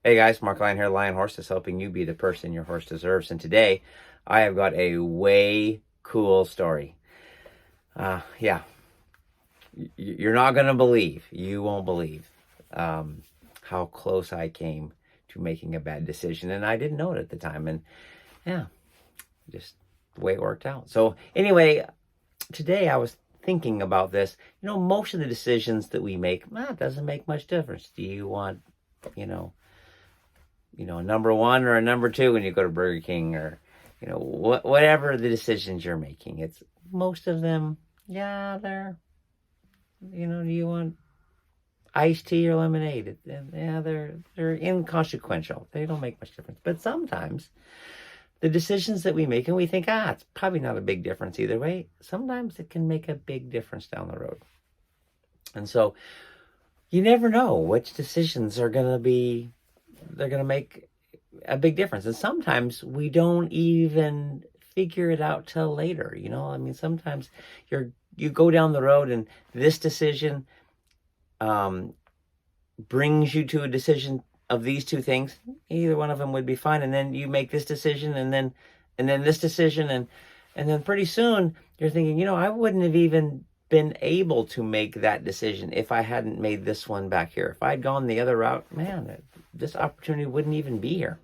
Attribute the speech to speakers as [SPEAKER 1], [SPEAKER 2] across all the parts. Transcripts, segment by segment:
[SPEAKER 1] Hey guys, Mark Lyon here, Lion Horses, helping you be the person your horse deserves. And today, I have got a way cool story. Yeah, you're not going to believe, you won't believe how close I came to making a bad decision. And I didn't know it at the time. And yeah, just the way it worked out. So anyway, today I was thinking about this. Most of the decisions that we make, it doesn't make much difference. Do you want, you know, a number one or a number two when you go to Burger King, or whatever the decisions you're making? It's most of them. Yeah, they're do you want iced tea or lemonade? Yeah, they're inconsequential. They don't make much difference. But sometimes the decisions that we make, and we think, it's probably not a big difference either way, sometimes it can make a big difference down the road. And so you never know which decisions are going to be, they're going to make a big difference. And sometimes we don't even figure it out till later. Sometimes you go down the road and this decision brings you to a decision of these two things. Either one of them would be fine. And then you make this decision and then this decision. And then pretty soon you're thinking, I wouldn't have even been able to make that decision if I hadn't made this one back here. If I'd gone the other route, man, this opportunity wouldn't even be here.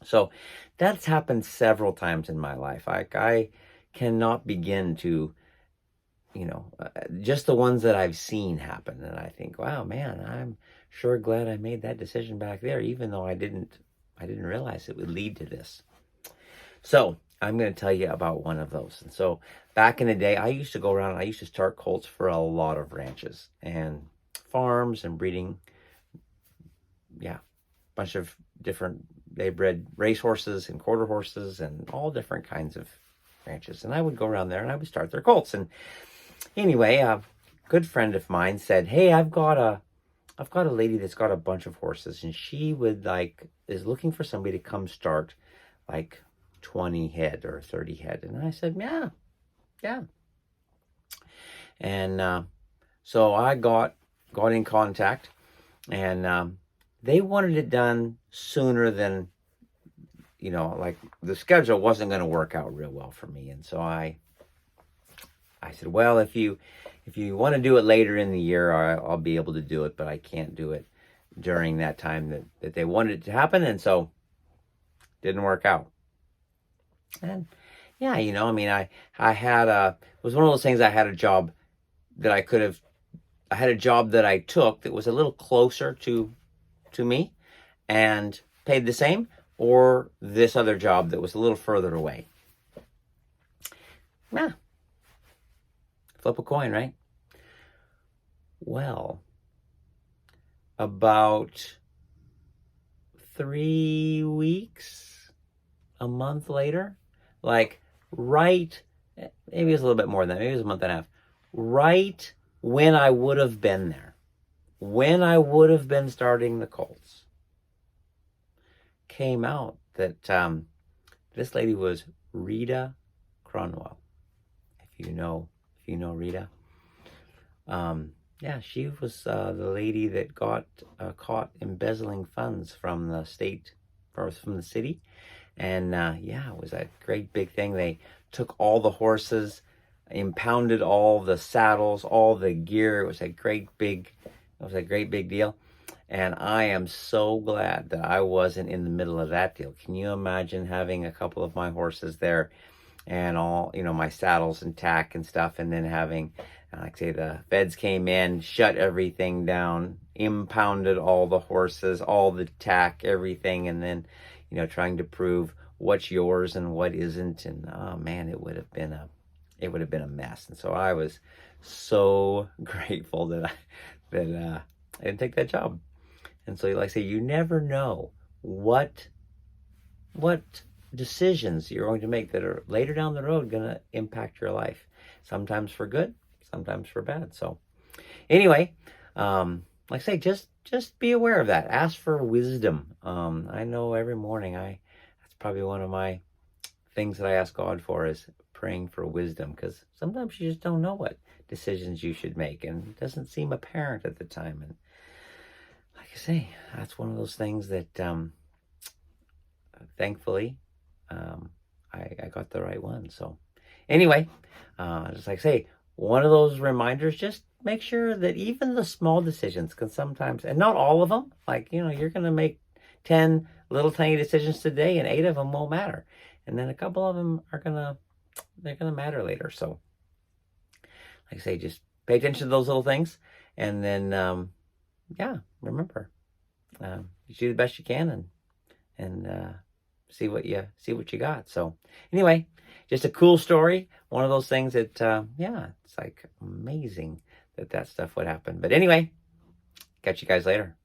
[SPEAKER 1] So that's happened several times in my life. I cannot begin to, just the ones that I've seen happen. And I think, wow, man, I'm sure glad I made that decision back there, even though I didn't realize it would lead to this. So I'm going to tell you about one of those. And so back in the day, I used to go around and I used to start colts for a lot of ranches and farms and breeding. Yeah, bunch of different, they bred racehorses and quarter horses and all different kinds of ranches. And I would go around there and I would start their colts. And anyway, a good friend of mine said, hey, I've got a lady that's got a bunch of horses, and she is looking for somebody to come start 20 head or 30 head. And I said, yeah. And so I got in contact, and they wanted it done sooner than, the schedule wasn't going to work out real well for me. And so I said, well, if you want to do it later in the year, I'll be able to do it, but I can't do it during that time that they wanted it to happen. And so didn't work out. And yeah, I had it was one of those things. I had a job that I had a job that I took that was a little closer to me and paid the same, or this other job that was a little further away. Yeah. Flip a coin, right? Well, about 3 weeks, a month later, maybe it was a little bit more than that, maybe it was a month and a half, right when I would have been there, when I would have been starting the colts, came out that this lady was Rita Cronwell. If you know Rita. Yeah, she was the lady that got caught embezzling funds from the state, or from the city. And it was a great big thing. They took all the horses, impounded all the saddles, all the gear. It was a great big deal. And I am so glad that I wasn't in the middle of that deal. Can you imagine having a couple of my horses there and all, my saddles and tack and stuff, and then having, the feds came in, shut everything down, impounded all the horses, all the tack, everything, and then, trying to prove what's yours and what isn't. And oh man, it would have been a mess. And so I was so grateful that I didn't take that job. And so, like I say, you never know what decisions you're going to make that are later down the road going to impact your life. Sometimes for good, sometimes for bad. So anyway, like I say, just be aware of that. Ask for wisdom. I know every morning that's probably one of my things that I ask God for, is praying for wisdom, because sometimes you just don't know what decisions you should make, and it doesn't seem apparent at the time. And like I say, that's one of those things that thankfully I got the right one. So anyway, just like I say, one of those reminders, just make sure that even the small decisions can sometimes, and not all of them, like, you're going to make 10 little tiny decisions today and 8 of them won't matter. And then a couple of them they're going to matter later. So like I say, just pay attention to those little things. And then, remember, you do the best you can and see what you got. So anyway, just a cool story. One of those things that, it's like amazing that stuff would happen. But anyway, catch you guys later.